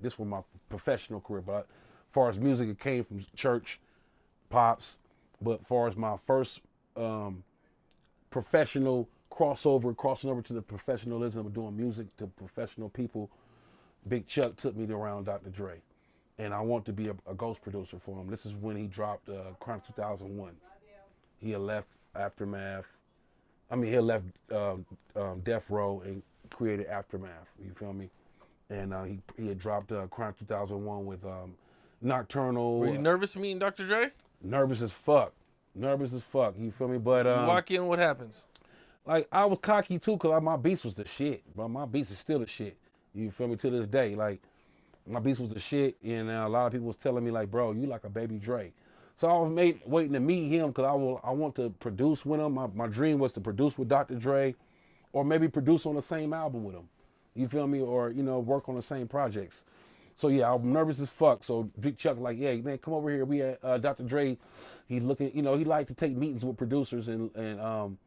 this was my professional career. But as far as music, it came from church, pops. But as far as my first professional crossing over to the professionalism of doing music to professional people, Big Chuck took me around Dr. Dre. And I want to be a ghost producer for him. This is when he dropped Crime 2001. He had left Aftermath. I mean, he had left Death Row and created Aftermath. You feel me? And he had dropped Crime 2001 with Knoc-turn'al. Were you nervous meeting Dr. Dre? Nervous as fuck. Nervous as fuck. You feel me? But You walk in, what happens? like I was cocky too, cause my beats was the shit. But my beats is still the shit. You feel me? To this day, like my beats was the shit, and a lot of people was telling me like, bro, you like a baby Dre. So I was waiting to meet him, cause I want to produce with him. My dream was to produce with Dr. Dre, or maybe produce on the same album with him. You feel me? Or work on the same projects. So yeah, I'm nervous as fuck. So Big Chuck like, yeah, man, come over here. We at Dr. Dre. He's looking, he like to take meetings with producers and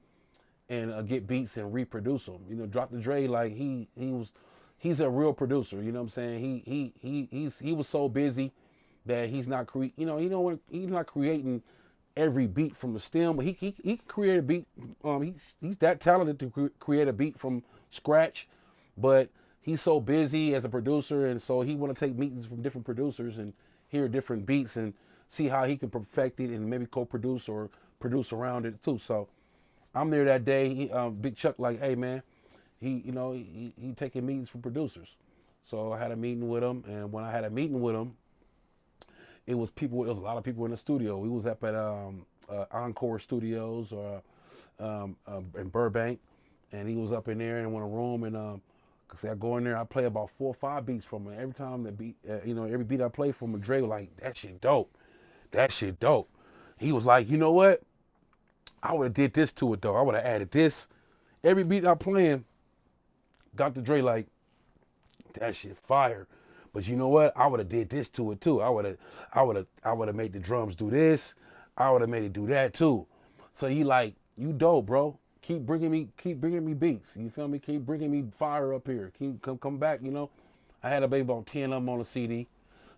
get beats and reproduce them. Dr. Dre, like he's a real producer. You know what I'm saying? He was so busy that he's not he's not creating every beat from the stem, but he can create a beat. He's that talented to create a beat from scratch, but he's so busy as a producer, and so he want to take meetings from different producers and hear different beats and see how he can perfect it and maybe co-produce or produce around it too. So I'm there that day. Big Chuck like, hey man, he taking meetings from producers. So I had a meeting with him, and when I had a meeting with him, it was a lot of people in the studio. We was up at Encore Studios or in Burbank, and he was up in there in one room, and cause I go in there, I play about 4 or 5 beats from him. Every time the beat, every beat I play from him, Dre was like, that shit dope. That shit dope. He was like, you know what? I would have did this to it though. I would have added this. Every beat I'm playing, Dr. Dre like, that shit fire. But you know what? I would have did this to it too. I would have made the drums do this. I would have made it do that too. So he like, you dope, bro. Keep bringing me beats. You feel me? Keep bringing me fire up here. Come back. I had about 10 of them on the CD.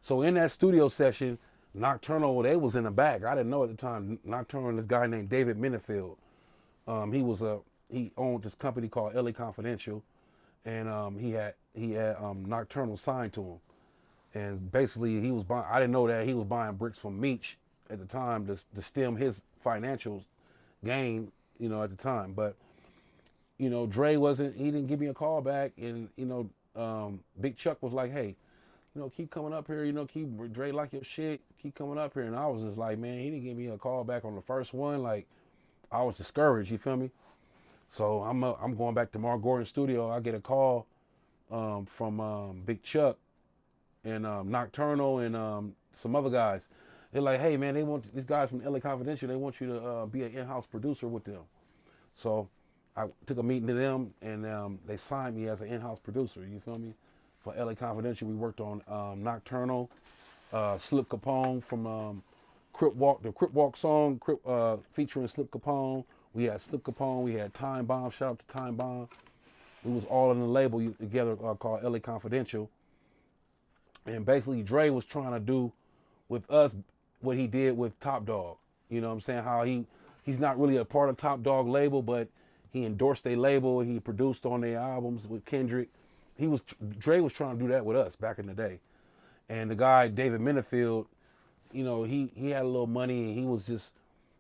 So in that studio session, Knoc-turn'al, they was in the back. I didn't know at the time. Knoc-turn'al, this guy named David Minifield. He owned this company called LA Confidential, and he had Knoc-turn'al signed to him. And basically, he was buying. I didn't know that he was buying bricks from Meech at the time to stem his financial gain. At the time, but Dre he didn't give me a call back, and Big Chuck was like, hey, keep coming up here, keep Dre like your shit, keep coming up here, and I was just like, man, he didn't give me a call back on the first one, like I was discouraged, you feel me? So I'm going back to Mark Gordon's studio. I get a call from Big Chuck and Knoc-turn'al and some other guys. They're like, hey man, they want these guys from LA Confidential. They want you to be an in-house producer with them. So I took a meeting to them, and they signed me as an in-house producer. You feel me? For LA Confidential, we worked on Knoc-turn'al, Slip Capone from Crip Walk, the Crip Walk song, featuring Slip Capone. We had Slip Capone. We had Time Bomb. Shout out to Time Bomb. We was all in the label together called LA Confidential. And basically, Dre was trying to do with us what he did with Top Dog. You know what I'm saying? How he's not really a part of Top Dog label, but he endorsed their label. He produced on their albums with Kendrick. Dre was trying to do that with us back in the day. And the guy, David Minifield, he had a little money, and he was just,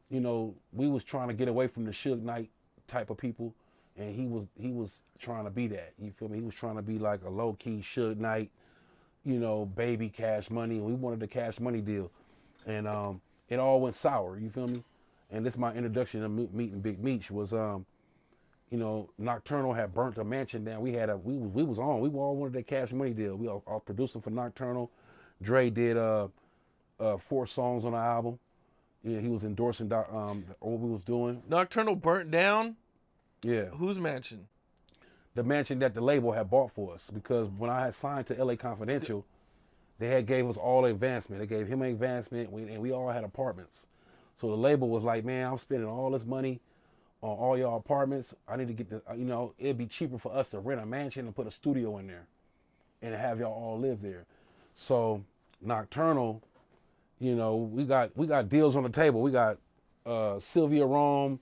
we was trying to get away from the Suge Knight type of people, and he was trying to be that. You feel me? He was trying to be like a low-key Suge Knight, baby Cash Money, and we wanted the Cash Money deal. And it all went sour, you feel me? And this is my introduction to meeting Big Meech was, Knoc-turn'al had burnt a mansion down. We all wanted that Cash Money deal. We all producing for Knoc-turn'al. Dre did 4 songs on the album. Yeah, he was endorsing what we was doing. Knoc-turn'al burnt down? Yeah. Whose mansion? The mansion that the label had bought for us, because when I had signed to LA Confidential, they had gave us all the advancement. They gave him an advancement, and we all had apartments. So the label was like, man, I'm spending all this money on all your apartments. I need to get it'd be cheaper for us to rent a mansion and put a studio in there and have y'all all live there. So Knoc-turn'al, you know, we got deals on the table. We got Sylvia Rome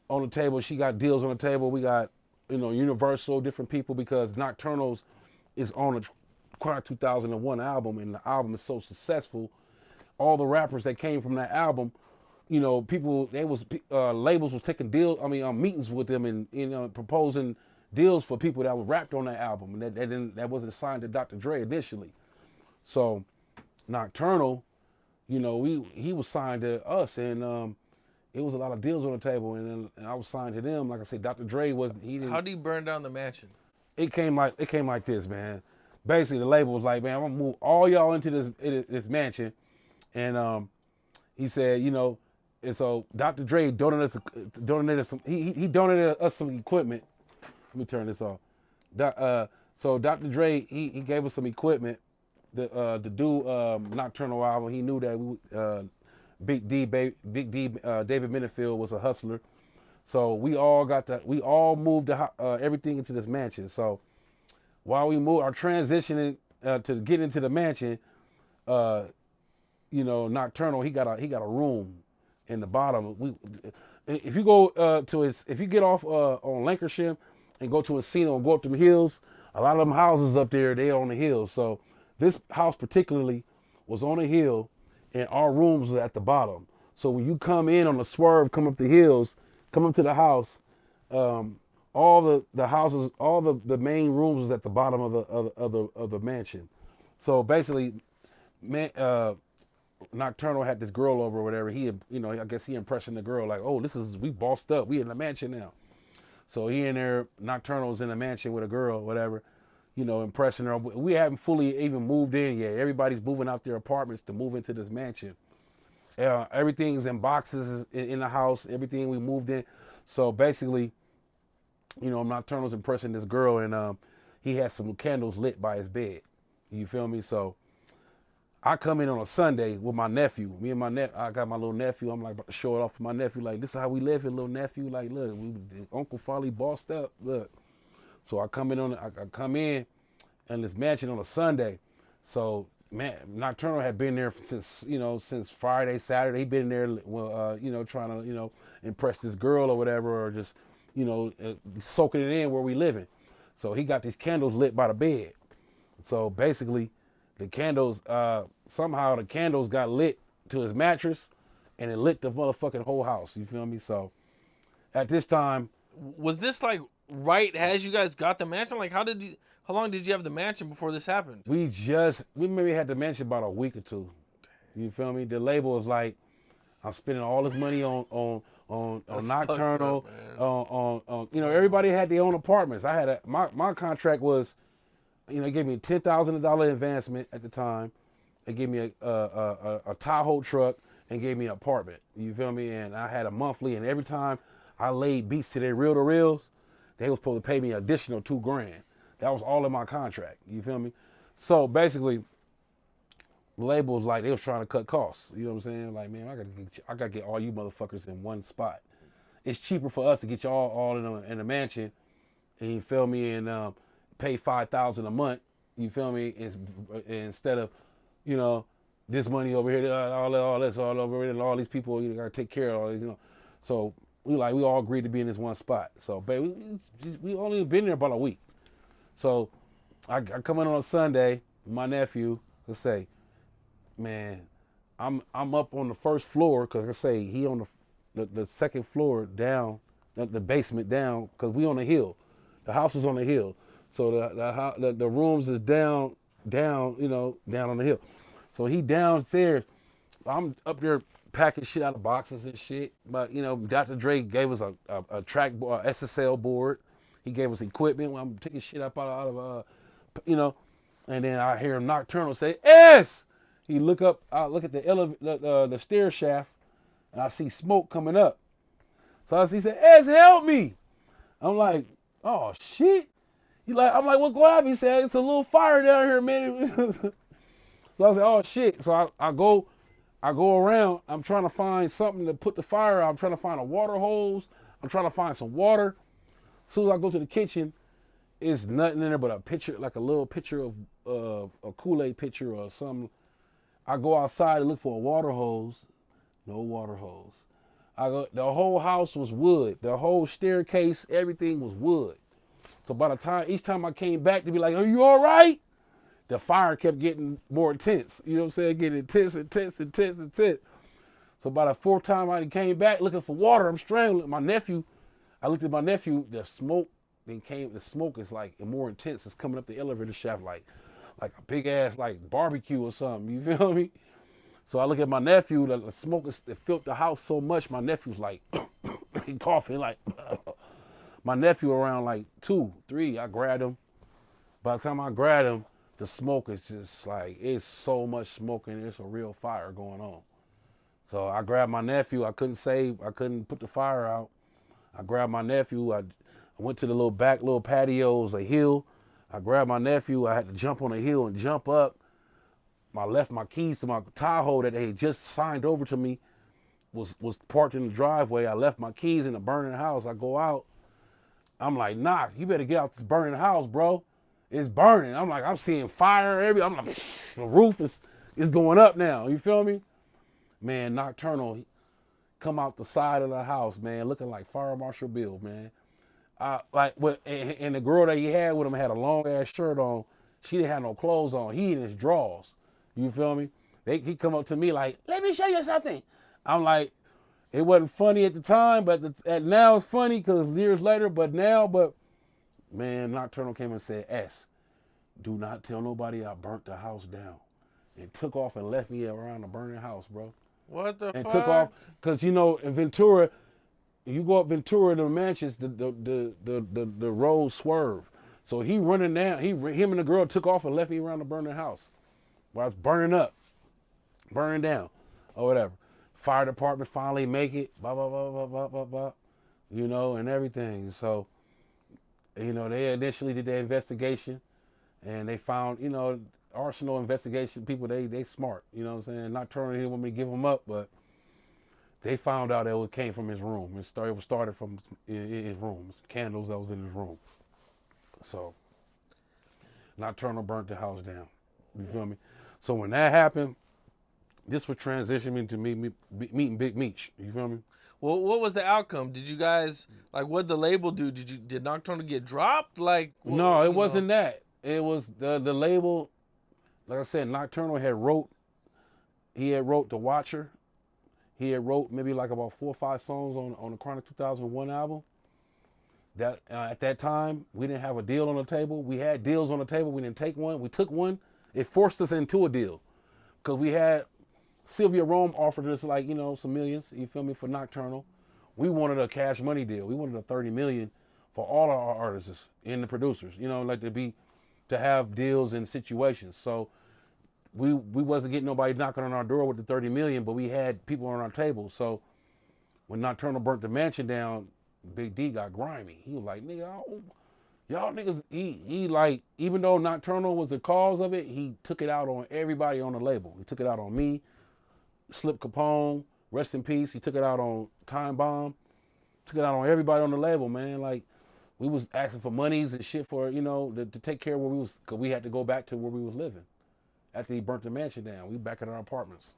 on the table. She got deals on the table. We got, you know, Universal, different people, because Knoc-turn'al's is on the Quiet 2001 album, and the album is so successful. All the rappers that came from that album, you know, labels was taking meetings with them, and, you know, proposing deals for people that were rapped on that album, and that wasn't signed to Dr. Dre initially. So Knoc-turn'al, you know, he was signed to us, and it was a lot of deals on the table, and I was signed to them. Like I said, Dr. Dre wasn't. He didn't. How do you burn down the mansion? It came like this, man. Basically, the label was like, man, I'm gonna move all y'all into this mansion, and he said, you know, and so Dr. Dre donated some. He donated us some equipment. Let me turn this off. So Dr. Dre he gave us some equipment to do Knoc-turn'al album. He knew that Big D David Mennefield was a hustler, so we all moved everything into this mansion. So while we moved, our transitioning to get into the mansion, you know, Knoc-turn'al, he got a room in the bottom. If you go if you get off on Lancashire and go to Encino and go up them hills, a lot of them houses up there, they are on the hills. So this house particularly was on a hill, and our rooms was at the bottom. So when you come in on the swerve, come up the hills, come up to the house, all the houses, all the main rooms was at the bottom of the mansion. So basically, Knoc-turn'al had this girl over or whatever. He, you know, I guess he impressioned the girl like, oh, we bossed up, we in the mansion now. So he in there, Knoc-turn'al was in the mansion with a girl, whatever, you know, impressing her. We haven't fully even moved in yet. Everybody's moving out their apartments to move into this mansion. Everything's in boxes in the house, everything we moved in. So basically, you know, Knoc-turn'al's impressing this girl, and he has some candles lit by his bed. You feel me? So I come in on a Sunday with my nephew. I got my little nephew. I'm like about to show it off to my nephew. Like, this is how we live here, little nephew. Like, look, Uncle Folly bossed up. Look. So I come in in this mansion on a Sunday. So man, Knoc-turn'al had been there since Friday, Saturday. He been there, you know, trying to, you know, impress this girl or whatever, or just, you know, soaking it in where we living. So he got these candles lit by the bed. So basically, the candles, somehow the candles got lit to his mattress, and it lit the motherfucking whole house. You feel me? So at this time, was this like right as you guys got the mansion? Like, how long did you have the mansion before this happened? we maybe had the mansion about a week or two. You feel me? The label was like, I'm spending all this money on Knoc-turn'al, on you know, everybody had their own apartments. I had my contract was, you know, they gave me a $10,000 advancement at the time. They gave me a Tahoe truck and gave me an apartment. You feel me? And I had a monthly, and every time I laid beats to their reel-to-reels, they was supposed to pay me an additional $2,000. That was all in my contract. You feel me? So basically, the label was like, they was trying to cut costs. You know what I'm saying? Like, man, I gotta get all you motherfuckers in one spot. It's cheaper for us to get y'all all in a mansion, and you feel me, and pay $5,000 a month. You feel me? Instead of, you know, this money over here, all this all over here, and all these people you gotta take care of all these, you know. So we all agreed to be in this one spot. So baby, we only been there about a week. So I come in on a Sunday with my nephew to say, man, I'm up on the first floor, because I say he on the second floor down, the basement down, because we on the hill. The house is on the hill. So the rooms is down, you know, down on the hill. So he downstairs. I'm up there packing shit out of boxes and shit. But, you know, Dr. Dre gave us a track board, SSL board. He gave us equipment. I'm taking shit up out of you know, and then I hear him Knoc-turn'al say, S! He look up, I look at the stair shaft, and I see smoke coming up. So he said, S, help me. I'm like, oh shit. I'm like, what happened? He said, it's a little fire down here, man. So I said, oh shit. So I go around. I'm trying to find something to put the fire out. I'm trying to find a water hose. I'm trying to find some water. As soon as I go to the kitchen, it's nothing in there but a picture, like a little picture of a Kool-Aid picture or something. I go outside to look for a water hose. No water hose. The whole house was wood. The whole staircase, everything was wood. So by the time, each time I came back to be like, are you all right? The fire kept getting more intense. You know what I'm saying? Getting intense. So by the fourth time I came back looking for water, I'm strangling. I looked at my nephew, the smoke is like more intense. It's coming up the elevator shaft like a big ass like barbecue or something. You feel me? So I look at my nephew, the smoke it filled the house so much, my nephew's like, he coughing like, my nephew around like 2, 3, I grabbed him. By the time I grabbed him, the smoke is just like, it's so much smoke and it's a real fire going on. So I grabbed my nephew, I couldn't put the fire out. I grabbed my nephew, I went to the little patio, it was a hill. I grabbed my nephew, I had to jump on a hill and jump up. I left my keys to my Tahoe that they had just signed over to me, was parked in the driveway. I left my keys in the burning house. I go out. I'm like, Knoc, you better get out this burning house, bro. It's burning. I'm seeing fire. I'm like, the roof is going up now. You feel me? Man, Knoc-turn'al come out the side of the house, man, looking like Fire Marshal Bill, man. And the girl that he had with him had a long ass shirt on. She didn't have no clothes on. He in his drawers. You feel me? He come up to me like, let me show you something. I'm like, it wasn't funny at the time, but now it's funny because years later, but man, Knoc-turn'al came and said, S, do not tell nobody I burnt the house down. And took off and left me around the burning house, bro. What the fuck? And took off, because you know, in Ventura, you go up Ventura to the mansions, the roads swerve. So he running down, him and the girl took off and left me around the burning house. While it's burning down, or whatever. Fire department finally make it, blah, blah, blah, blah, blah, blah, blah, you know, and everything. So, you know, they initially did their investigation, and they found, you know, arsenal investigation people, they smart, you know what I'm saying? Knoc-turn'al didn't want me to give them up, but they found out that it came from his room. It started from his room, some candles that was in his room. So, Knoc-turn'al burnt the house down. You feel me? So when that happened, this would transition me to meeting Big Meech. You feel me? Well, what was the outcome? Did you guys, like, what did the label do? Did Knoc-turn'al get dropped? Like, no, it wasn't that. It was the label. Like I said, Knoc-turn'al had wrote The Watcher. He had wrote maybe like about 4 or 5 songs on the Chronic 2001 album. That at that time we didn't have a deal on the table. We had deals on the table. We didn't take one. We took one. It forced us into a deal because we had Sylvia Rome offered us like, you know, some millions. You feel me, for Knoc-turn'al. We wanted a cash money deal. We wanted a $30 million for all our artists and the producers. You know, like to have deals and situations. So we wasn't getting nobody knocking on our door with the 30 million, but we had people on our table. So when Knoc-turn'al burnt the mansion down, Big D got grimy. He was like, nigga, y'all niggas, he like, even though Knoc-turn'al was the cause of it, he took it out on everybody on the label. He took it out on me, Slip Capone, rest in peace. He took it out on Time Bomb, took it out on everybody on the label, man. Like, we was asking for monies and shit for, you know, to take care of where we was, because we had to go back to where we was living. After he burnt the mansion down, we back at our apartments,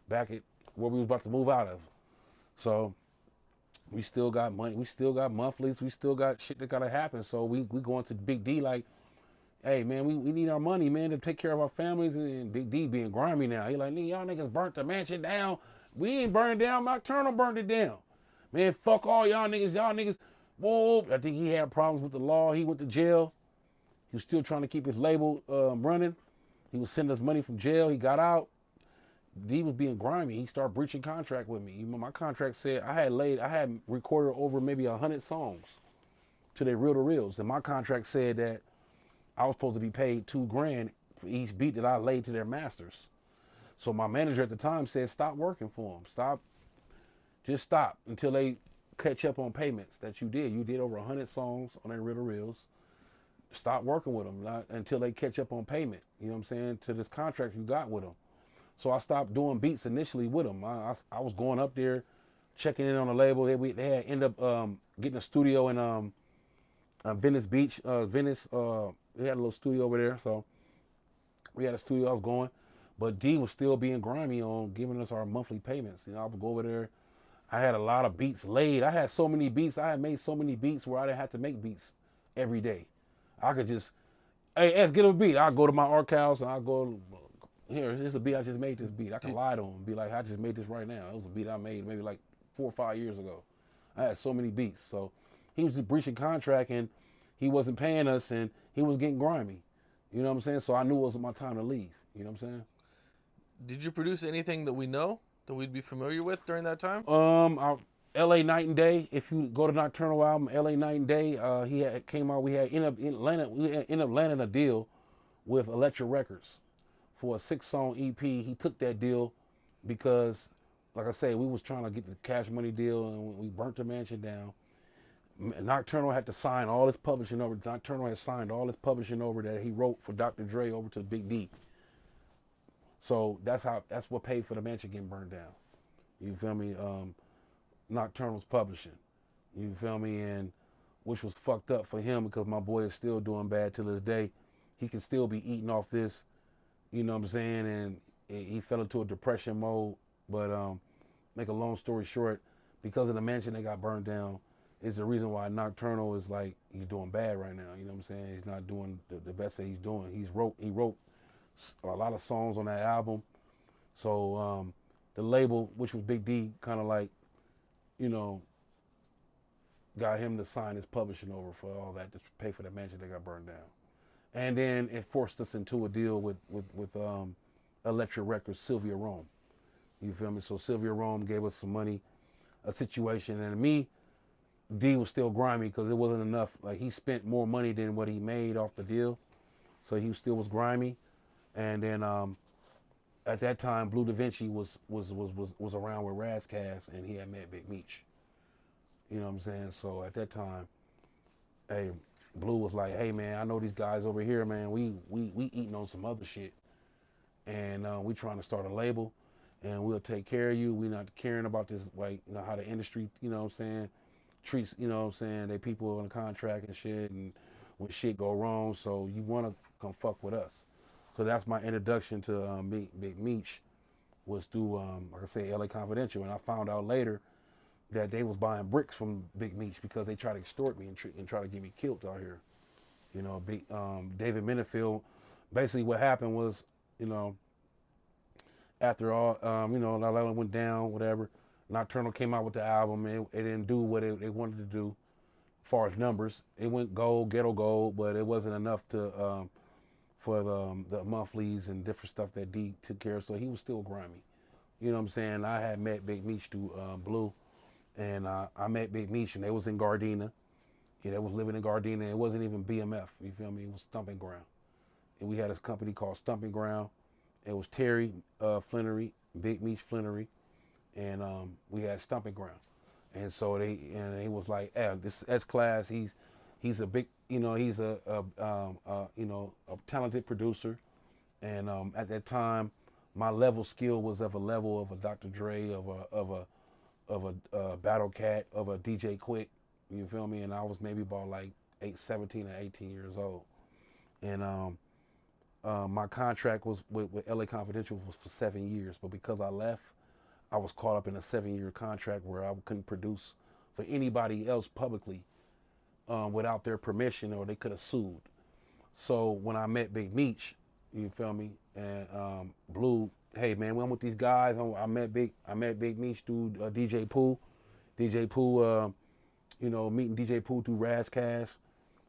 back at where we was about to move out of. So we still got money, we still got monthlies, we still got shit that gotta happen. So we going to Big D like, hey man, we need our money, man, to take care of our families. And Big D being grimy now. He like, y'all niggas burnt the mansion down. We ain't burned it down, Knoc-turn'al burnt it down. Man, fuck all y'all niggas. Whoa, I think he had problems with the law. He went to jail. He was still trying to keep his label running. He was sending us money from jail. He got out. D was being grimy. He started breaching contract with me. Even my contract said I had recorded over maybe 100 songs to their reel-to-reels. And my contract said that I was supposed to be paid $2,000 for each beat that I laid to their masters. So my manager at the time said, stop working for them. Just stop until they catch up on payments that you did. You did over 100 songs on their reel-to-reels. Stop working with them until they catch up on payment, you know what I'm saying, to this contract you got with them. So I stopped doing beats initially with them. I was going up there, checking in on the label. They had ended up getting a studio Venice Beach, Venice. We had a little studio over there, so we had a studio I was going. But D was still being grimy on giving us our monthly payments. I would go over there. I had a lot of beats laid. I had so many beats. I had made so many beats where I didn't have to make beats every day. I could just, hey, let's get a beat. I'll go to my archives and I'll go, here's a beat. I just made this beat. I can lie to him and be like, I just made this right now. It was a beat I made maybe like 4 or 5 years ago. I had so many beats. So he was just breaching contract and he wasn't paying us and he was getting grimy. You know what I'm saying? So I knew it was my time to leave. You know what I'm saying? Did you produce anything that we know that we'd be familiar with during that time? L.A. Night and Day. If you go to Knoc-turn'al album, L.A. Night and Day, he had came out. We ended up landing a deal with Electric Records for a 6-song EP. He took that deal because, like I say, we was trying to get the Cash Money deal, and we burnt the mansion down. Knoc-turn'al had to sign all his publishing over. Knoc-turn'al had signed all his publishing over that he wrote for Dr. Dre over to Big D. So that's what paid for the mansion getting burned down. You feel me? Knoc-turn'al's publishing. You feel me? And which was fucked up for him because my boy is still doing bad to this day. He can still be eating off this, you know what I'm saying? And he fell into a depression mode. But make a long story short, because of the mansion that got burned down, is the reason why Knoc-turn'al is like he's doing bad right now. You know what I'm saying? He's not doing the best that he's doing. He wrote a lot of songs on that album. So the label, which was Big D, kind of like, you know, got him to sign his publishing over for all that to pay for the mansion that got burned down. And then it forced us into a deal with Electric Records, Sylvia Rome. You feel me? So Sylvia Rome gave us some money, a situation, and me, D was still grimy because it wasn't enough. Like he spent more money than what he made off the deal, so he still was grimy. And then at that time, Blue Da Vinci was around with Razzcast, and he had met Big Meech. You know what I'm saying? So at that time, hey, Blue was like, "Hey man, I know these guys over here, man. We eating on some other shit, and we trying to start a label, and we'll take care of you. We not caring about this, like, you know, how the industry, you know what I'm saying, treats, you know what I'm saying, they people on the contract and shit, and when shit go wrong, so you want to come fuck with us." So that's my introduction to Big Meech, was through, like I say, LA Confidential. And I found out later that they was buying bricks from Big Meech because they try to extort me and try to get me killed out here. You know, David Minifield, basically what happened was, you know, after all, you know, La La Land went down, whatever, Knoc-turn'al came out with the album, and it didn't do what they wanted to do as far as numbers. It went gold, ghetto gold, but it wasn't enough to... for the monthlies and different stuff that D took care of, so he was still grimy. You know what I'm saying? I had met Big Meech through Blue, and I met Big Meech, and they was in Gardena. Yeah, they was living in Gardena. It wasn't even BMF, you feel me? It was Stomping Ground. And we had this company called Stomping Ground. It was Terry Flannery, Big Meech Flannery, and we had Stomping Ground. And so they was like, "Yeah, this S-Class, he's a big, you know, he's a you know, a talented producer." And at that time, my level skill was of a level of a Dr. Dre, of a Battle Cat, of a DJ Quick. You feel me? And I was maybe about like 17 or 18 years old. And my contract was with LA Confidential was for 7 years, but because I left, I was caught up in a 7-year contract where I couldn't produce for anybody else publicly without their permission, or they could have sued. So when I met Big Meech, you feel me, and Blue, "Hey man, I'm with these guys." I met Big Meech through DJ Pooh. DJ Pooh, you know, meeting DJ Pooh through Razzcast,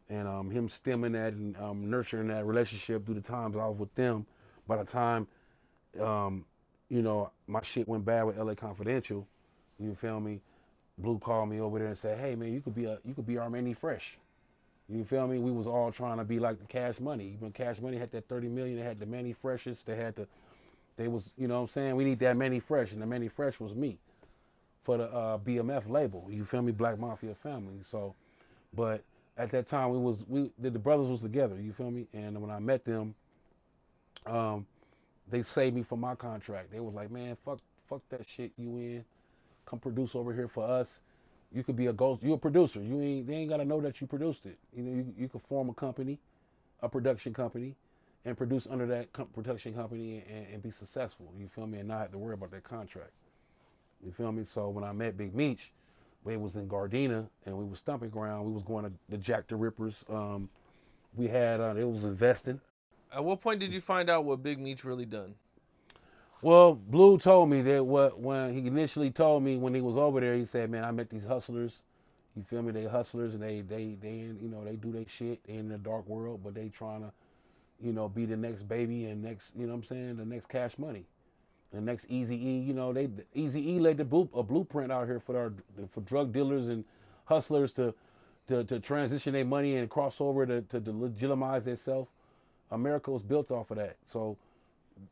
and him stemming that and nurturing that relationship through the times I was with them. By the time, you know, my shit went bad with LA Confidential, you feel me, Blue called me over there and said, "Hey man, you could be our Manny Fresh." You feel me? We was all trying to be like the Cash Money. When Cash Money had that 30 million, they had the Manny Freshes. They was, you know what I'm saying? We need that Manny Fresh, and the Manny Fresh was me for the BMF label. You feel me? Black Mafia Family. So, but at that time the brothers was together. You feel me? And when I met them, they saved me from my contract. They was like, "Man, fuck that shit you in. Come produce over here for us." You could be a ghost. You're a producer. They ain't gotta know that you produced it. You know, you could form a company, a production company, and produce under that production company and be successful. You feel me? And not have to worry about that contract. You feel me? So when I met Big Meech, we was in Gardena and we was stomping ground. We was going to the Jack the Rippers. We had it was investing. At what point did you find out what Big Meech really done? Well, Blue told me that when he initially told me when he was over there, he said, "Man, I met these hustlers. You feel me? They hustlers and they you know they do their shit. They in the dark world, but they trying to you know be the next baby and next you know what I'm saying the next Cash Money, the next Easy E. You know they Easy E laid a blueprint out here for drug dealers and hustlers to transition their money and cross over to legitimize themselves. America was built off of that. So."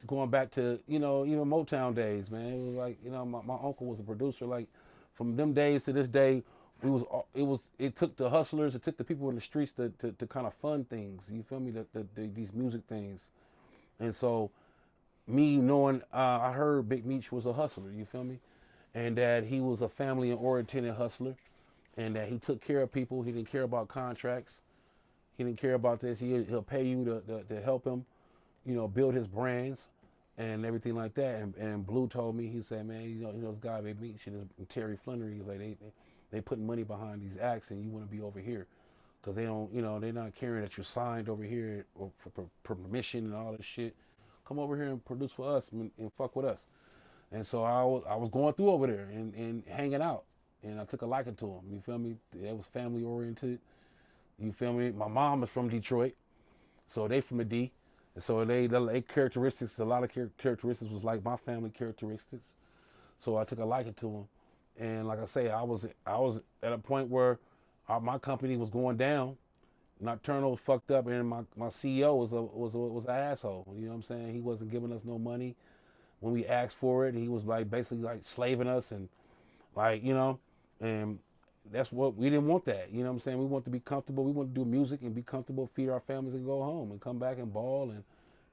Going back to you know even Motown days, man, it was like you know my uncle was a producer. Like from them days to this day, it took the hustlers, it took the people in the streets to kind of fund things. You feel me? These music things, and so me knowing I heard Big Meech was a hustler. You feel me? And that he was a family oriented hustler, and that he took care of people. He didn't care about contracts. He didn't care about this. He'll pay you to help him. You know, build his brands and everything like that. And Blue told me, he said, man, you know this guy Big Meech and Terry Flannery, he's like they putting money behind these acts and you want to be over here because they don't, you know, they're not caring that you're signed over here or for permission and all this shit. Come over here and produce for us and fuck with us. And so I was going through over there and hanging out, and I took a liking to him. You feel me? It was family oriented. You feel me? My mom is from Detroit, so they from the D. And so they characteristics, a lot of characteristics was like my family characteristics. So I took a liking to them. And like I say, I was at a point where my company was going down. Knoc-turn'al was fucked up, and my CEO was an asshole. You know what I'm saying? He wasn't giving us no money when we asked for it. He was like basically like slaving us and like you know, and that's what we didn't want that. You know what I'm saying? We want to be comfortable. We want to do music and be comfortable, feed our families and go home and come back and ball and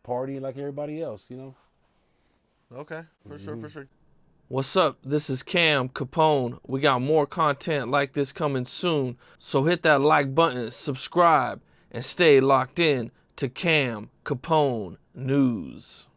party like everybody else, you know? Okay, for sure. What's up? This is Cam Capone. We got more content like this coming soon. So hit that like button, subscribe, and stay locked in to Cam Capone News.